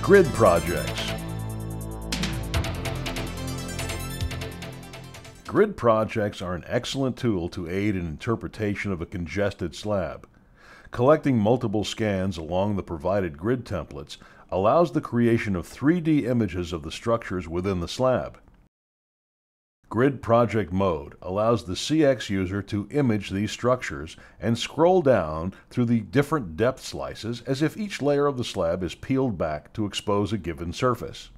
Grid projects. Grid projects are an excellent tool to aid in interpretation of a congested slab. Collecting multiple scans along the provided grid templates allows the creation of 3D images of the structures within the slab. Grid Project Mode allows the CX user to image these structures and scroll down through the different depth slices as if each layer of the slab is peeled back to expose a given surface.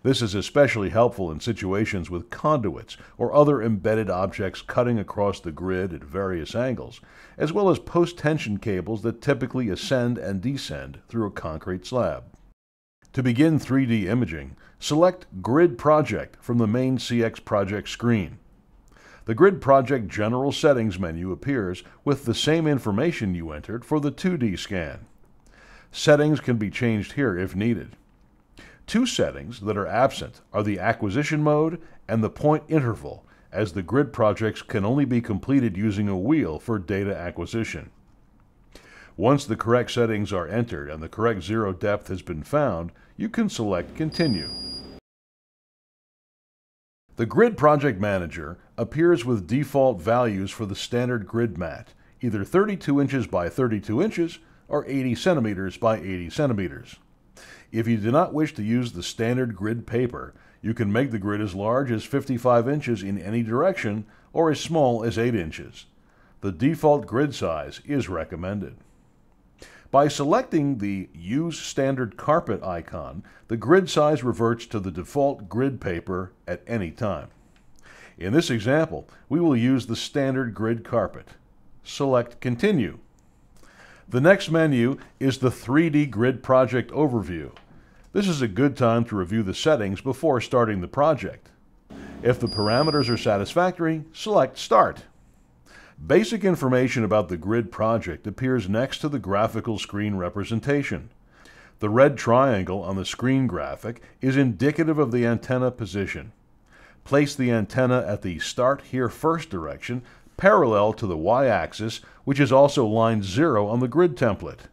This is especially helpful in situations with conduits or other embedded objects cutting across the grid at various angles, as well as post-tension cables that typically ascend and descend through a concrete slab. To begin 3D imaging, select Grid Project from the main CX Project screen. The Grid Project General Settings menu appears with the same information you entered for the 2D scan. Settings can be changed here if needed. Two settings that are absent are the acquisition mode and the point interval, as the grid projects can only be completed using a wheel for data acquisition. Once the correct settings are entered and the correct zero depth has been found, you can select Continue. The Grid Project Manager appears with default values for the standard grid mat, either 32 inches by 32 inches or 80 centimeters by 80 centimeters. If you do not wish to use the standard grid paper, you can make the grid as large as 55 inches in any direction or as small as 8 inches. The default grid size is recommended. By selecting the Use Standard Carpet icon, the grid size reverts to the default grid paper at any time. In this example, we will use the standard grid carpet. Select Continue. The next menu is the 3D Grid Project Overview. This is a good time to review the settings before starting the project. If the parameters are satisfactory, select Start. Basic information about the grid project appears next to the graphical screen representation. The red triangle on the screen graphic is indicative of the antenna position. Place the antenna at the Start Here First direction parallel to the y-axis, which is also line 0 on the grid template.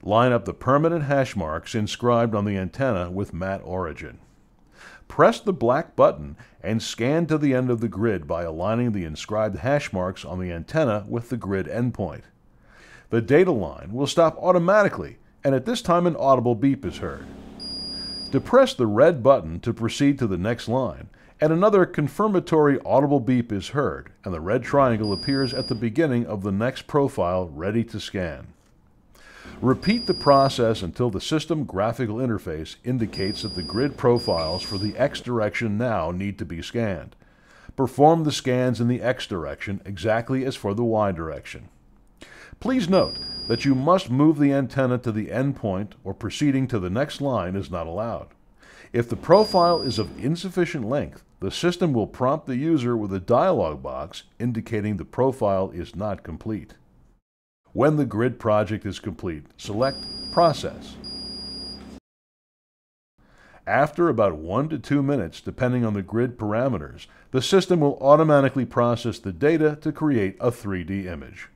Line up the permanent hash marks inscribed on the antenna with mat origin. Press the black button and scan to the end of the grid by aligning the inscribed hash marks on the antenna with the grid endpoint. The data line will stop automatically, and at this time an audible beep is heard. Depress the red button to proceed to the next line, and another confirmatory audible beep is heard, and the red triangle appears at the beginning of the next profile ready to scan. Repeat the process until the system graphical interface indicates that the grid profiles for the X direction now need to be scanned. Perform the scans in the X direction exactly as for the Y direction. Please note that you must move the antenna to the endpoint or proceeding to the next line is not allowed. If the profile is of insufficient length, the system will prompt the user with a dialog box indicating the profile is not complete. When the grid project is complete, select Process. After about 1 to 2 minutes, depending on the grid parameters, the system will automatically process the data to create a 3D image.